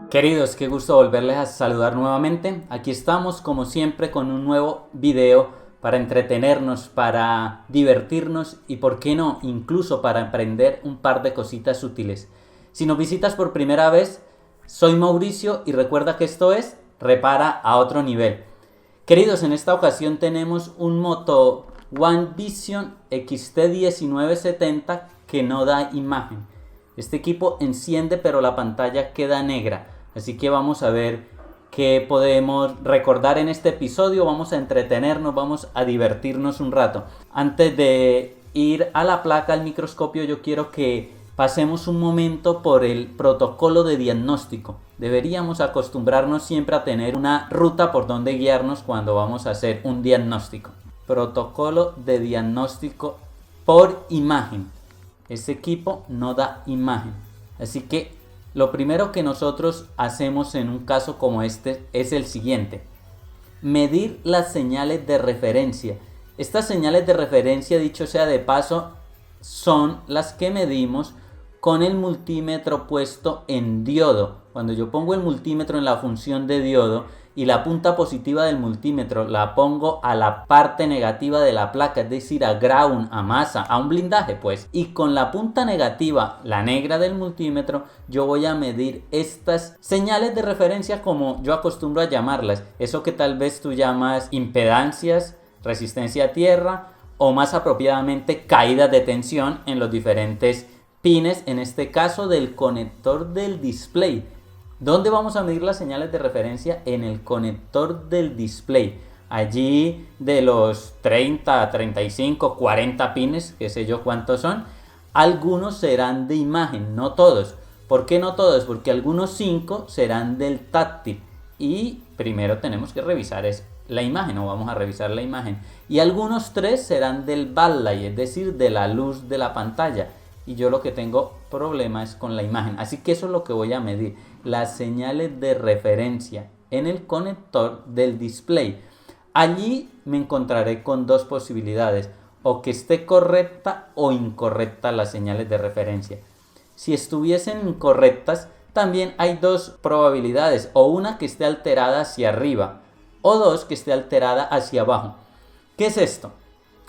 Queridos, qué gusto volverles a saludar nuevamente. Aquí estamos como siempre con un nuevo video para entretenernos, para divertirnos y por qué no, incluso para aprender un par de cositas útiles. Si nos visitas por primera vez, soy Mauricio y recuerda que esto es Repara a otro nivel. Queridos, en esta ocasión tenemos un Moto One Vision XT1970 que no da imagen. Este equipo enciende pero la pantalla queda negra. Así que vamos a ver qué podemos recordar en este episodio. Vamos a entretenernos, vamos a divertirnos un rato. Antes de ir a la placa, al microscopio, yo quiero que pasemos un momento por el protocolo de diagnóstico. Deberíamos acostumbrarnos siempre a tener una ruta por donde guiarnos cuando vamos a hacer un diagnóstico. Protocolo de diagnóstico por imagen. Este equipo no da imagen. Así que lo primero que nosotros hacemos en un caso como este es el siguiente: medir las señales de referencia. Estas señales de referencia, dicho sea de paso, son las que medimos con el multímetro puesto en diodo. Cuando yo pongo el multímetro en la función de diodo y la punta positiva del multímetro la pongo a la parte negativa de la placa, es decir, a ground, a masa, a un blindaje pues, y con la punta negativa, la negra del multímetro, yo voy a medir estas señales de referencia, como yo acostumbro a llamarlas, eso que tal vez tú llamas impedancias, resistencia a tierra o más apropiadamente caídas de tensión en los diferentes pines, en este caso del conector del display. ¿Dónde vamos a medir las señales de referencia? En el conector del display. Allí de los 30, 35, 40 pines, qué sé yo cuántos son, algunos serán de imagen, no todos. ¿Por qué no todos? Porque algunos 5 serán del táctil. Y primero tenemos que revisar la imagen, o vamos a revisar la imagen. Y algunos 3 serán del backlight, es decir, de la luz de la pantalla. Y yo lo que tengo problema es con la imagen. Así que eso es lo que voy a medir: las señales de referencia en el conector del display. Allí me encontraré con dos posibilidades: o que esté correcta o incorrecta las señales de referencia. Si estuviesen incorrectas, también hay dos probabilidades: o una que esté alterada hacia arriba, o dos que esté alterada hacia abajo. ¿Qué es esto?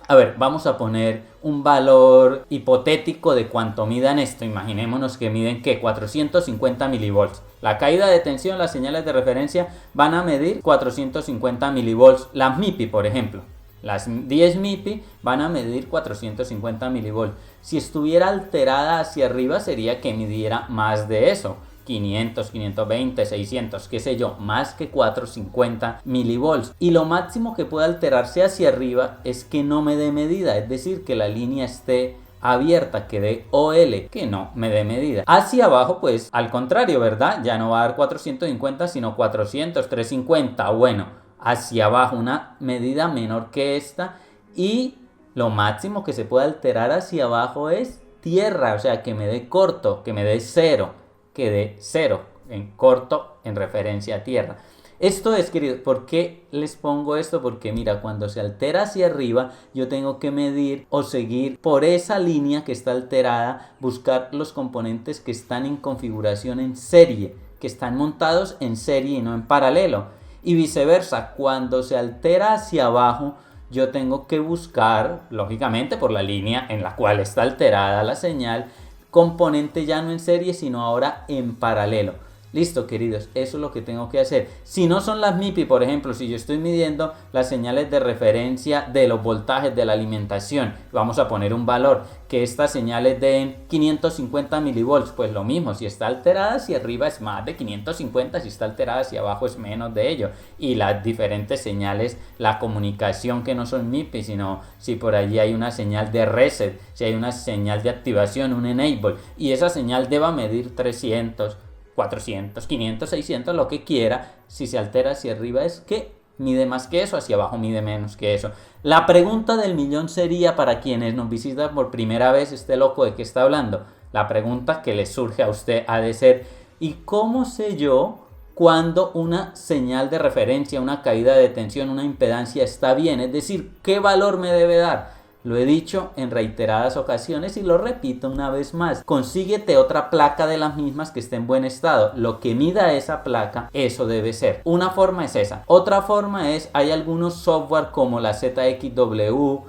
A ver, vamos a poner un valor hipotético de cuánto midan esto. Imaginémonos que miden, ¿qué? 450 milivolts. La caída de tensión, las señales de referencia van a medir 450 milivolts. Las MIPI, por ejemplo. Las 10 MIPI van a medir 450 milivolts. Si estuviera alterada hacia arriba, sería que midiera más de eso. 500, 520, 600, qué sé yo, más que 450 milivolts. Y lo máximo que puede alterarse hacia arriba es que no me dé medida, es decir, que la línea esté abierta, que dé OL, que no me dé medida. Hacia abajo, pues, al contrario, ¿verdad? Ya no va a dar 450, sino 400, 350. Bueno, hacia abajo una medida menor que esta, y lo máximo que se puede alterar hacia abajo es tierra, o sea, que me dé corto, que me dé cero. Que de 0 en corto en referencia a tierra. Esto es, querido, ¿por qué les pongo esto? Porque mira, cuando se altera hacia arriba, yo tengo que medir o seguir por esa línea que está alterada, buscar los componentes que están en configuración en serie, que están montados en serie y no en paralelo. Y viceversa, cuando se altera hacia abajo, yo tengo que buscar, lógicamente por la línea en la cual está alterada la señal, componente ya no en serie, sino ahora en paralelo. Listo, queridos, eso es lo que tengo que hacer. Si no son las MIPI, por ejemplo, si yo estoy midiendo las señales de referencia de los voltajes de la alimentación, vamos a poner un valor, que estas señales den 550 milivolts, pues lo mismo, si está alterada hacia arriba es más de 550, si está alterada hacia abajo es menos de ello. Y las diferentes señales, la comunicación que no son MIPI, sino si por allí hay una señal de reset, si hay una señal de activación, un enable, y esa señal deba medir 300, 400, 500, 600, lo que quiera. Si se altera hacia arriba es que mide más que eso, hacia abajo mide menos que eso. La pregunta del millón sería, para quienes nos visitan por primera vez, este loco de qué está hablando. La pregunta que le surge a usted ha de ser: ¿y cómo sé yo cuando una señal de referencia, una caída de tensión, una impedancia está bien? Es decir, ¿qué valor me debe dar? Lo he dicho en reiteradas ocasiones y lo repito una vez más. Consíguete otra placa de las mismas que esté en buen estado. Lo que mida esa placa, eso debe ser. Una forma es esa. Otra forma es, hay algunos software como la ZXW,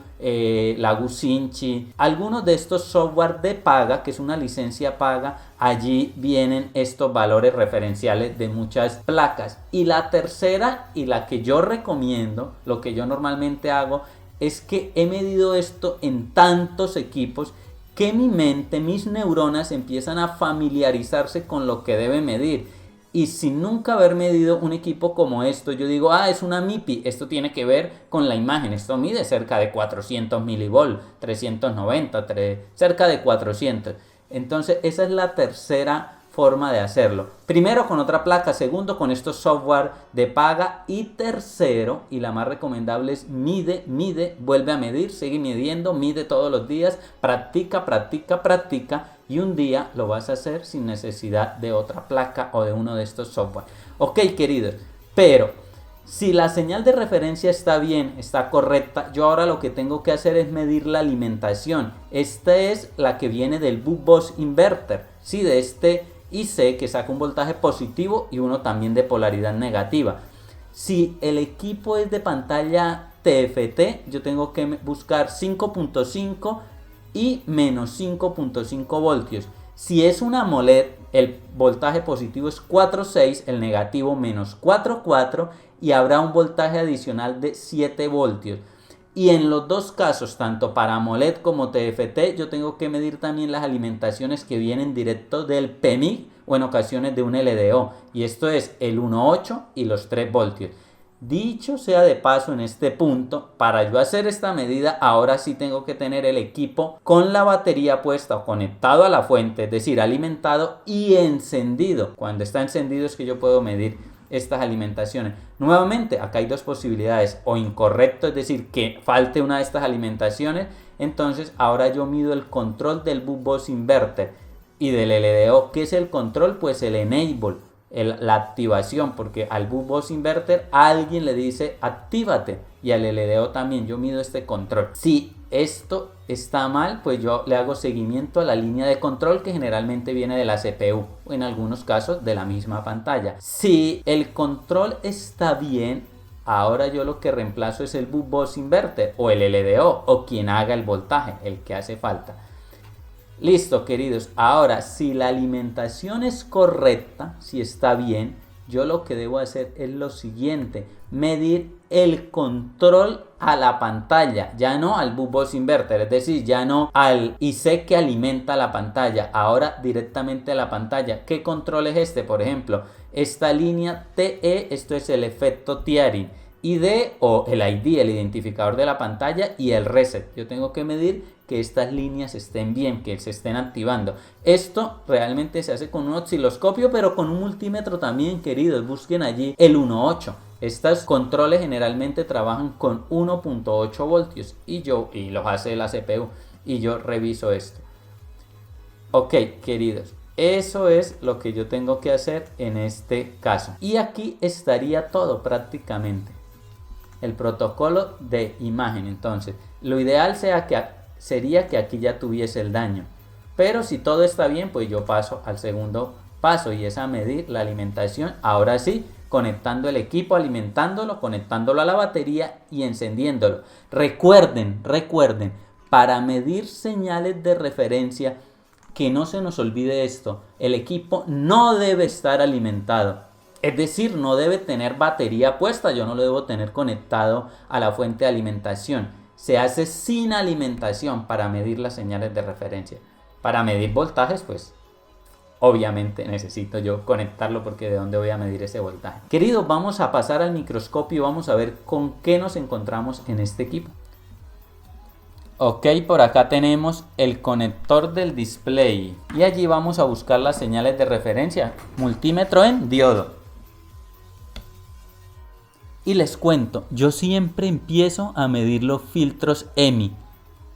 la Gucinchi, algunos de estos software de paga, que es una licencia paga, allí vienen estos valores referenciales de muchas placas. Y la tercera, y la que yo recomiendo, lo que yo normalmente hago, es que he medido esto en tantos equipos que mi mente, mis neuronas empiezan a familiarizarse con lo que debe medir. Y sin nunca haber medido un equipo como esto, yo digo, es una MIPI, esto tiene que ver con la imagen, esto mide cerca de 400 milivolts, 390, cerca de 400. Entonces esa es la tercera forma de hacerlo. Primero con otra placa, segundo con estos software de paga y tercero, y la más recomendable es mide, vuelve a medir, sigue midiendo, mide todos los días, practica y un día lo vas a hacer sin necesidad de otra placa o de uno de estos software. Ok, queridos, pero si la señal de referencia está bien, está correcta, yo ahora lo que tengo que hacer es medir la alimentación. Esta es la que viene del Bus Inverter, sí, de este IC que saca un voltaje positivo y uno también de polaridad negativa. Si el equipo es de pantalla TFT, yo tengo que buscar 5.5 y menos 5.5 voltios. Si es una AMOLED, el voltaje positivo es 4.6, el negativo menos 4.4 y habrá un voltaje adicional de 7 voltios. Y en los dos casos, tanto para AMOLED como TFT, yo tengo que medir también las alimentaciones que vienen directo del PMIC o en ocasiones de un LDO. Y esto es el 1.8 y los 3 voltios. Dicho sea de paso, en este punto, para yo hacer esta medida, ahora sí tengo que tener el equipo con la batería puesta o conectado a la fuente, es decir, alimentado y encendido. Cuando está encendido es que yo puedo medir estas alimentaciones. Nuevamente, acá hay dos posibilidades: o incorrecto, es decir, que falte una de estas alimentaciones. Entonces ahora yo mido el control del Bus Inverter y del LDO. ¿Qué es el control? Pues el enable, la activación, porque al Bus Inverter alguien le dice actívate, y al LDO también yo mido este control. Si esto está mal, pues yo le hago seguimiento a la línea de control que generalmente viene de la CPU o en algunos casos de la misma pantalla. Si el control está bien, ahora yo lo que reemplazo es el Bus Inverter o el LDO o quien haga el voltaje, el que hace falta. Listo, queridos. Ahora, si la alimentación es correcta, si está bien, yo lo que debo hacer es lo siguiente: medir el control a la pantalla, ya no al Bus Inverter, es decir, ya no al IC que alimenta la pantalla, ahora directamente a la pantalla. ¿Qué control es este? Por ejemplo, esta línea TE, esto es el efecto tearing, ID o el ID, el identificador de la pantalla, y el reset. Yo tengo que medir que estas líneas estén bien, que se estén activando. Esto realmente se hace con un osciloscopio, pero con un multímetro también, queridos. Busquen allí el 1.8. Estos controles generalmente trabajan con 1.8 voltios y los hace la CPU y yo reviso esto. Ok, queridos, eso es lo que yo tengo que hacer en este caso. Y aquí estaría todo prácticamente. El protocolo de imagen. Entonces, lo ideal sería que aquí ya tuviese el daño. Pero si todo está bien, pues yo paso al segundo paso, y es a medir la alimentación. Ahora sí, conectando el equipo, alimentándolo, conectándolo a la batería y encendiéndolo. Recuerden, para medir señales de referencia, que no se nos olvide esto: el equipo no debe estar alimentado. Es decir, no debe tener batería puesta, yo no lo debo tener conectado a la fuente de alimentación. Se hace sin alimentación para medir las señales de referencia. Para medir voltajes, pues obviamente necesito yo conectarlo, porque ¿de dónde voy a medir ese voltaje? Queridos, vamos a pasar al microscopio y vamos a ver con qué nos encontramos en este equipo. Ok, por acá tenemos el conector del display y allí vamos a buscar las señales de referencia. Multímetro en diodo. Y les cuento, yo siempre empiezo a medir los filtros EMI.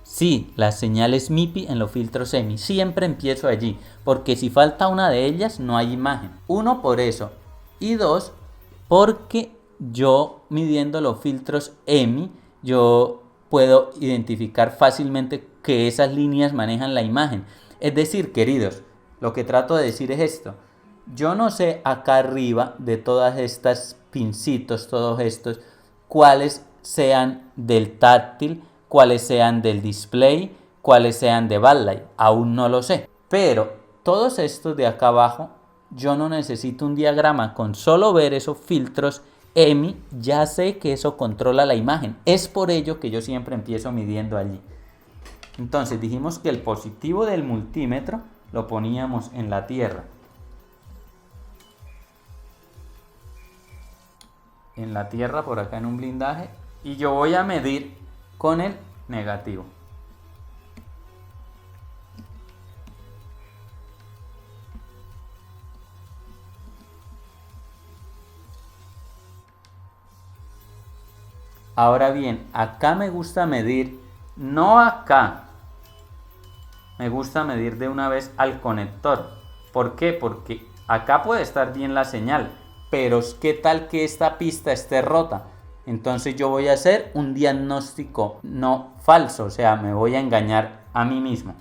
Sí, las señales MIPI en los filtros EMI. Siempre empiezo allí, porque si falta una de ellas no hay imagen. Uno, por eso. Y dos, porque yo midiendo los filtros EMI, yo puedo identificar fácilmente que esas líneas manejan la imagen. Es decir, queridos, lo que trato de decir es esto. Yo no sé acá arriba de todas estas pincitos, todos estos, cuáles sean del táctil, cuáles sean del display, cuáles sean de backlight. Aún no lo sé. Pero todos estos de acá abajo, yo no necesito un diagrama. Con solo ver esos filtros EMI, ya sé que eso controla la imagen. Es por ello que yo siempre empiezo midiendo allí. Entonces dijimos que el positivo del multímetro lo poníamos en la tierra. En la tierra, por acá en un blindaje. Y yo voy a medir con el negativo. Ahora bien, acá me gusta medir, no acá. Me gusta medir de una vez al conector. ¿Por qué? Porque acá puede estar bien la señal, pero ¿qué tal que esta pista esté rota? Entonces yo voy a hacer un diagnóstico no falso, o sea, me voy a engañar a mí mismo.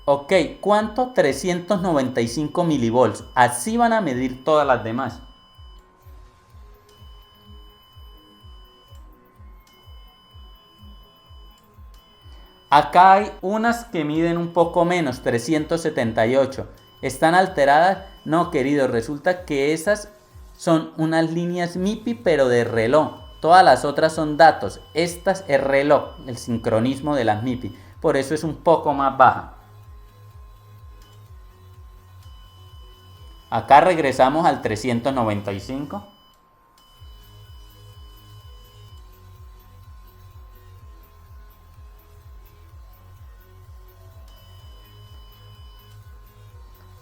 Ok, ¿cuánto? 395 milivolts. Así van a medir todas las demás. Acá hay unas que miden un poco menos, 378. ¿Están alteradas? No, querido, resulta que esas son unas líneas MIPI pero de reloj. Todas las otras son datos. Estas es reloj, el sincronismo de las MIPI. Por eso es un poco más baja. Acá regresamos al 395.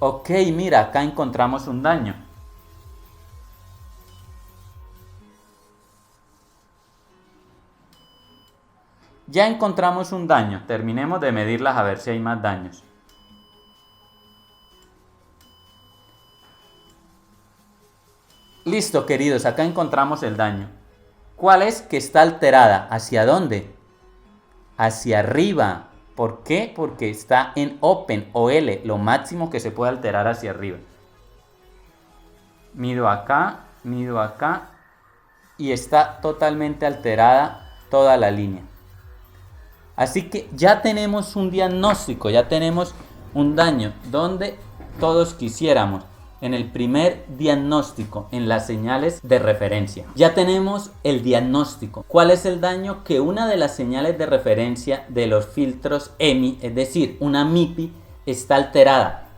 Ok, mira, acá encontramos un daño. Ya encontramos un daño. Terminemos de medirlas a ver si hay más daños. Listo, queridos, acá encontramos el daño. ¿Cuál es? Que está alterada. ¿Hacia dónde? Hacia arriba. ¿Por qué? Porque está en Open o L, lo máximo que se puede alterar hacia arriba. Mido acá y está totalmente alterada toda la línea. Así que ya tenemos un diagnóstico, ya tenemos un daño donde todos quisiéramos. En el primer diagnóstico, en las señales de referencia. Ya tenemos el diagnóstico. ¿Cuál es el daño? Que una de las señales de referencia de los filtros EMI, es decir, una MIPI, está alterada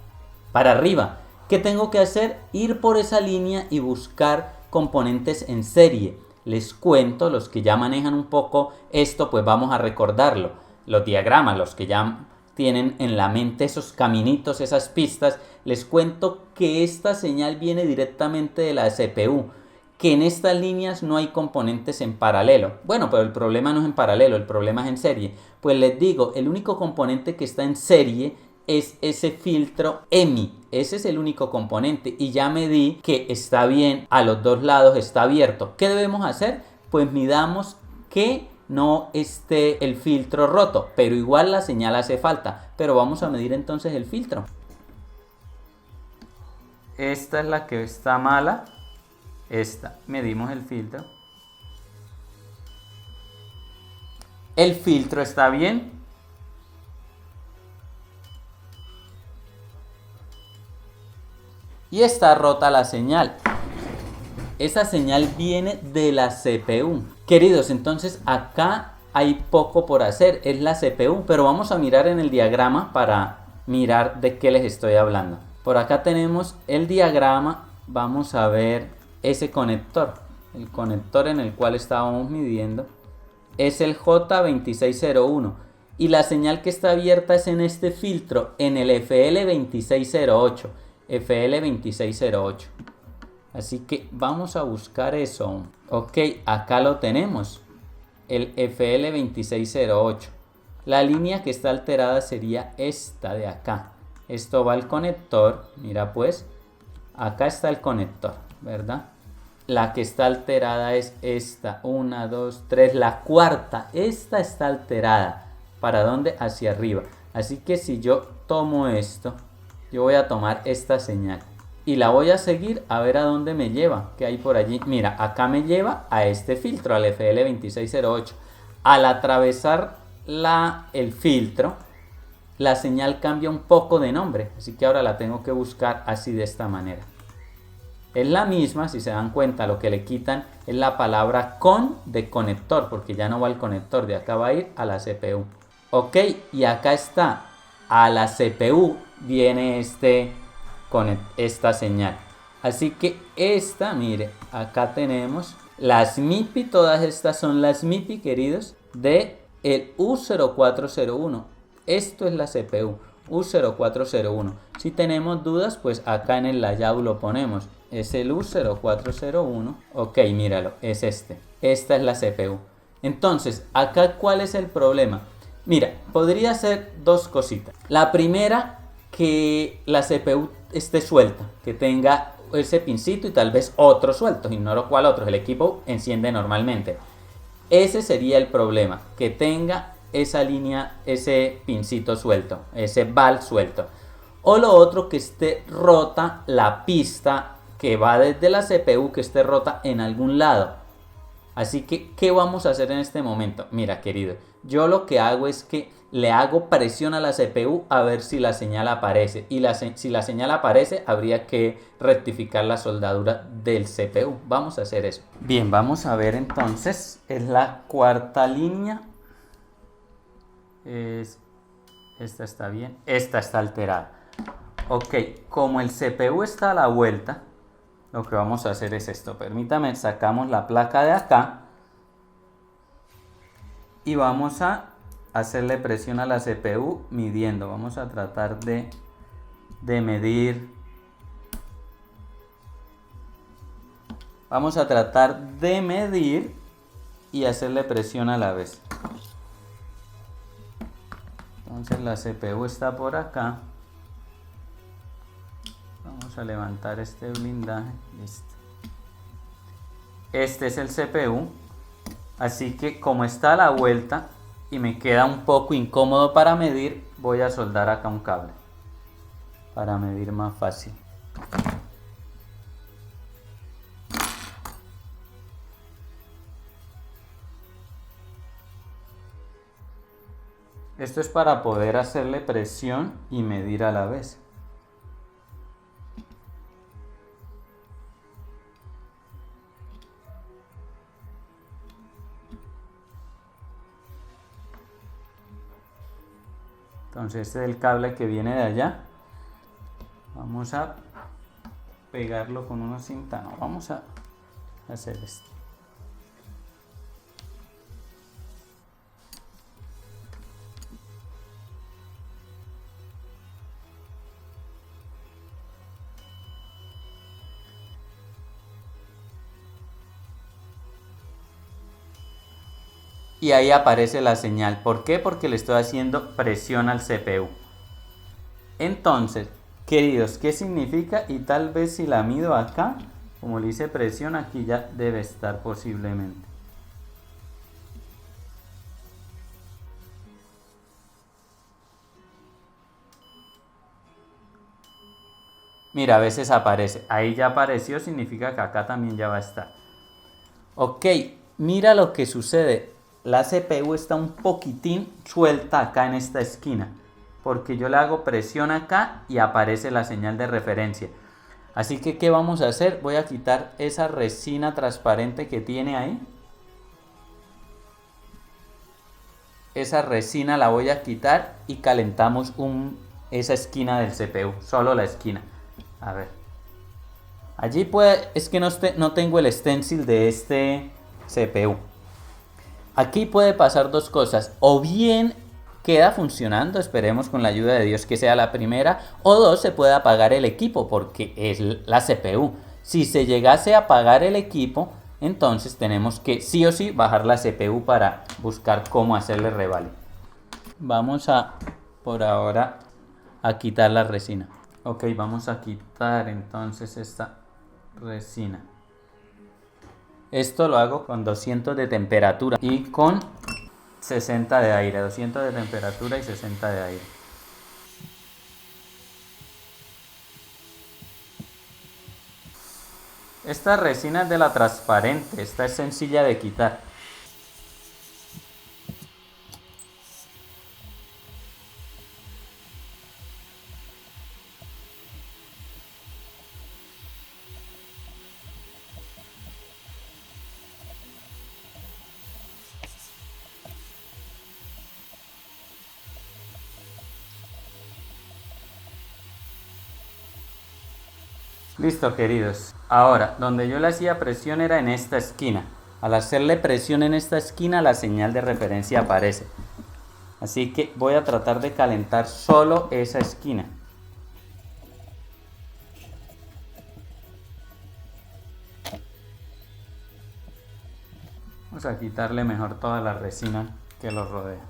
para arriba. ¿Qué tengo que hacer? Ir por esa línea y buscar componentes en serie. Les cuento, los que ya manejan un poco esto, pues vamos a recordarlo. Los diagramas, los que ya tienen en la mente esos caminitos, esas pistas, les cuento que esta señal viene directamente de la CPU, que en estas líneas no hay componentes en paralelo. Bueno, pero el problema no es en paralelo, el problema es en serie. Pues les digo, el único componente que está en serie es ese filtro EMI. Ese es el único componente y ya medí que está bien, a los dos lados está abierto. ¿Qué debemos hacer? Pues midamos que no esté el filtro roto, pero igual la señal hace falta. Pero vamos a medir entonces el filtro. Esta es la que está mala. Esta, medimos el filtro. El filtro está bien. Y está rota la señal. Esa señal viene de la CPU. Queridos, entonces acá hay poco por hacer, es la CPU, pero vamos a mirar en el diagrama para mirar de qué les estoy hablando. Por acá tenemos el diagrama, vamos a ver ese conector. El conector en el cual estábamos midiendo es el J2601 y la señal que está abierta es en este filtro, en el FL2608. FL2608. Así que vamos a buscar eso. Ok, acá lo tenemos. El FL2608. La línea que está alterada sería esta de acá. Esto va al conector. Mira pues. Acá está el conector, ¿verdad? La que está alterada es esta. 1, 2, 3. La cuarta. Esta está alterada. ¿Para dónde? Hacia arriba. Así que si yo tomo esto, yo voy a tomar esta señal. Y la voy a seguir a ver a dónde me lleva. ¿Qué hay por allí? Mira, acá me lleva a este filtro, al FL2608. Al atravesar el filtro, la señal cambia un poco de nombre. Así que ahora la tengo que buscar así de esta manera. Es la misma, si se dan cuenta, lo que le quitan es la palabra con de conector, porque ya no va al conector, de acá va a ir a la CPU. Ok, y acá está, a la CPU viene esta señal. Así que esta, mire, acá tenemos las MIPI, todas estas son las MIPI, queridos, de el U0401. Esto es la CPU, U0401. Si tenemos dudas, pues acá en el layout lo ponemos. Es el U0401. Ok, míralo, es este. Esta es la CPU. Entonces, acá, ¿cuál es el problema? Mira, podría ser dos cositas. La primera, que la CPU esté suelta, que tenga ese pincito y tal vez otro suelto. Ignoro cuál otro, el equipo enciende normalmente. Ese sería el problema, que tenga esa línea, ese pincito suelto, ese val suelto. O lo otro, que esté rota la pista que va desde la CPU, que esté rota en algún lado. Así que, ¿qué vamos a hacer en este momento? Mira, querido, yo lo que hago es que le hago presión a la CPU a ver si la señal aparece. Y si la señal aparece, habría que rectificar la soldadura del CPU. Vamos a hacer eso. Bien, vamos a ver entonces. Es la cuarta línea. Esta está bien. Esta está alterada. Ok, como el CPU está a la vuelta, lo que vamos a hacer es esto. Permítame, sacamos la placa de acá y vamos a hacerle presión a la CPU midiendo. Vamos a tratar de medir. Vamos a tratar de medir y hacerle presión a la vez. Entonces la CPU está por acá. Vamos a levantar este blindaje. Este es el CPU. Así que como está a la vuelta y me queda un poco incómodo para medir, voy a soldar acá un cable para medir más fácil. Esto es para poder hacerle presión y medir a la vez. Entonces este es el cable que viene de allá. Vamos a pegarlo con una cinta. No, vamos a hacer esto. Y ahí aparece la señal. ¿Por qué? Porque le estoy haciendo presión al CPU. Entonces, queridos, ¿qué significa? Y tal vez si la mido acá, como le hice presión, aquí ya debe estar posiblemente. Mira, a veces aparece. Ahí ya apareció, significa que acá también ya va a estar. Ok, mira lo que sucede. La CPU está un poquitín suelta acá en esta esquina, porque yo le hago presión acá y aparece la señal de referencia. Así que, ¿qué vamos a hacer? Voy a quitar esa resina transparente que tiene ahí. Esa resina la voy a quitar y calentamos esa esquina del CPU, solo la esquina. A ver. Allí es que no tengo el stencil de este CPU. Aquí puede pasar dos cosas. O bien queda funcionando, esperemos con la ayuda de Dios que sea la primera. O dos, se puede apagar el equipo porque es la CPU. Si se llegase a apagar el equipo, entonces tenemos que sí o sí bajar la CPU para buscar cómo hacerle revale. Vamos por ahora, a quitar la resina. Ok, vamos a quitar entonces esta resina. Esto lo hago con 200 de temperatura y con 60 de aire, 200 de temperatura y 60 de aire. Esta resina es de la transparente, esta es sencilla de quitar. Listo, queridos. Ahora, donde yo le hacía presión era en esta esquina. Al hacerle presión en esta esquina, la señal de referencia aparece. Así que voy a tratar de calentar solo esa esquina. Vamos a quitarle mejor toda la resina que lo rodea.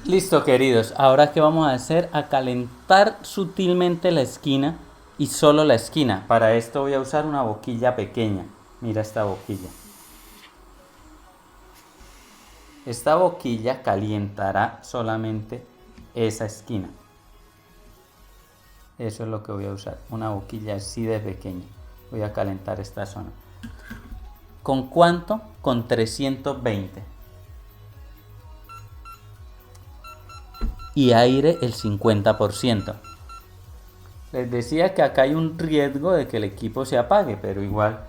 Listo, queridos. Ahora qué vamos a hacer, a calentar sutilmente la esquina y solo la esquina. Para esto voy a usar una boquilla pequeña. Mira esta boquilla. Esta boquilla calientará solamente esa esquina. Eso es lo que voy a usar, una boquilla así de pequeña. Voy a calentar esta zona. ¿Con cuánto? Con 320. Y aire el 50%. Les decía que acá hay un riesgo de que el equipo se apague, pero igual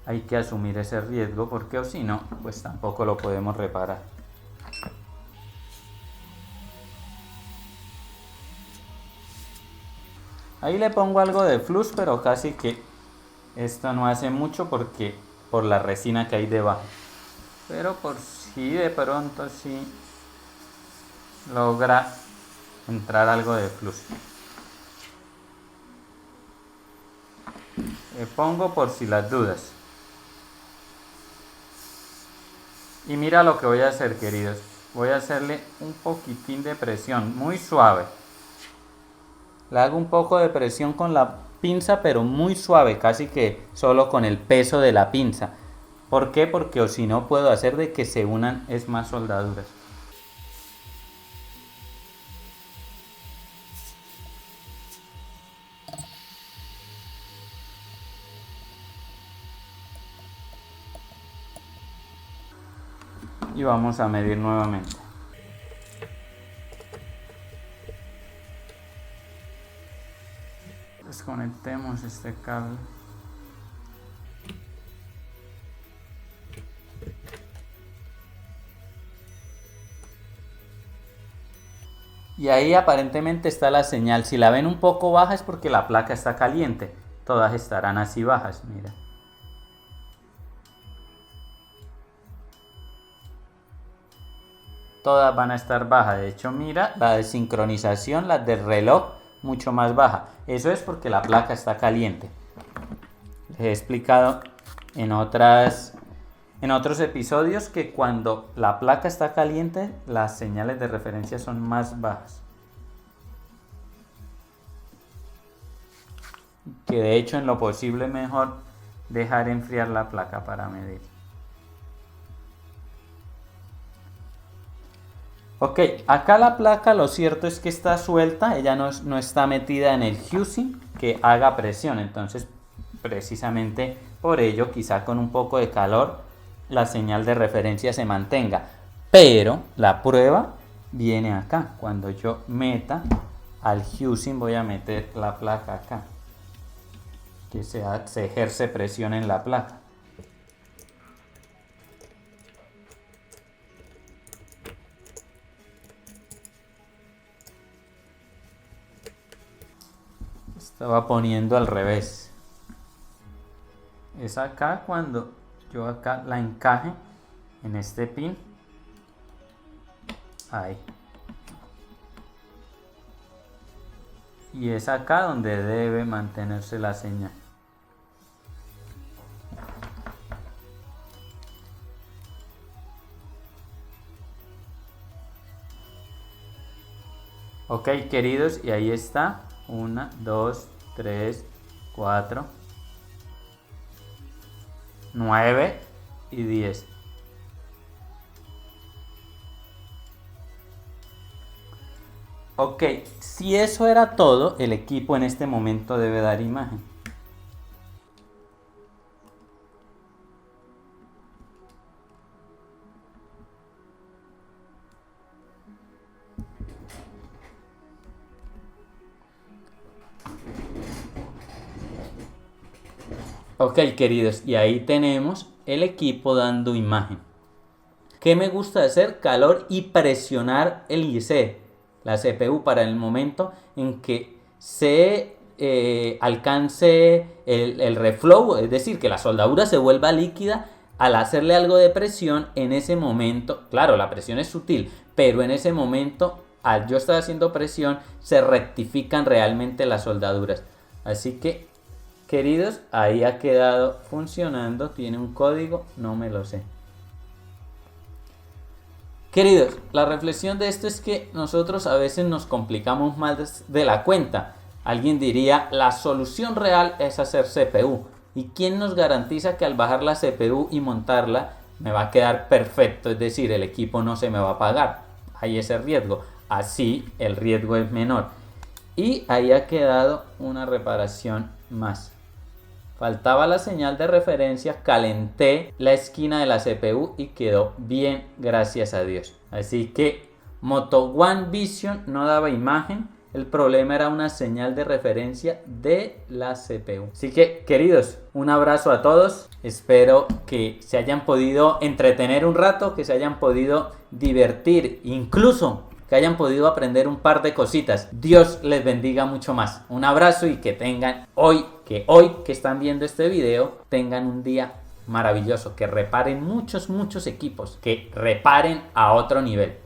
hay que asumir ese riesgo porque o si no, pues tampoco lo podemos reparar. Ahí le pongo algo de flux, pero casi que esto no hace mucho porque por la resina que hay debajo. Pero por si de pronto sí logra entrar algo de flux. Le pongo por si las dudas. Y mira lo que voy a hacer, queridos. Voy a hacerle un poquitín de presión, muy suave. Le hago un poco de presión con la pinza, pero muy suave, casi que solo con el peso de la pinza. ¿Por qué? Porque o si no puedo hacer de que se unan es más soldaduras. Y vamos a medir nuevamente. Desconectemos este cable. Y ahí aparentemente está la señal. Si la ven un poco baja es porque la placa está caliente. Todas estarán así bajas, mira. Todas van a estar bajas. De hecho, mira, la de sincronización, la del reloj, mucho más baja. Eso es porque la placa está caliente. Les he explicado en otros episodios que cuando la placa está caliente, las señales de referencia son más bajas. Que de hecho en lo posible mejor dejar enfriar la placa para medir. Ok, acá la placa lo cierto es que está suelta, ella no está metida en el housing que haga presión, entonces precisamente por ello quizá con un poco de calor la señal de referencia se mantenga, pero la prueba viene acá. Cuando yo meta al housing, voy a meter la placa acá, que se ejerce presión en la placa. Estaba poniendo al revés. Es acá cuando yo acá la encaje en este pin. Ahí. Y es acá donde debe mantenerse la señal. Ok, queridos, y ahí está. 1, 2, 3, 4, 9 y 10. Ok, si eso era todo, el equipo en este momento debe dar imagen. Ok, queridos, y ahí tenemos el equipo dando imagen. ¿Qué me gusta hacer? Calor y presionar el IC, la CPU, para el momento en que se alcance el reflow, es decir, que la soldadura se vuelva líquida. Al hacerle algo de presión, en ese momento, claro, la presión es sutil, pero en ese momento, al yo estar haciendo presión, se rectifican realmente las soldaduras. Así que, queridos, ahí ha quedado funcionando. Tiene un código, no me lo sé. Queridos, la reflexión de esto es que nosotros a veces nos complicamos más de la cuenta. Alguien diría, la solución real es hacer CPU. ¿Y quién nos garantiza que al bajar la CPU y montarla me va a quedar perfecto? Es decir, el equipo no se me va a apagar. Hay ese riesgo. Así el riesgo es menor. Y ahí ha quedado una reparación más. Faltaba la señal de referencia, calenté la esquina de la CPU y quedó bien, gracias a Dios. Así que Moto One Vision no daba imagen, el problema era una señal de referencia de la CPU. Así que, queridos, un abrazo a todos. Espero que se hayan podido entretener un rato, que se hayan podido divertir, incluso que hayan podido aprender un par de cositas. Dios les bendiga mucho más. Un abrazo y que tengan hoy que están viendo este video, tengan un día maravilloso, que reparen muchos equipos, que reparen a otro nivel.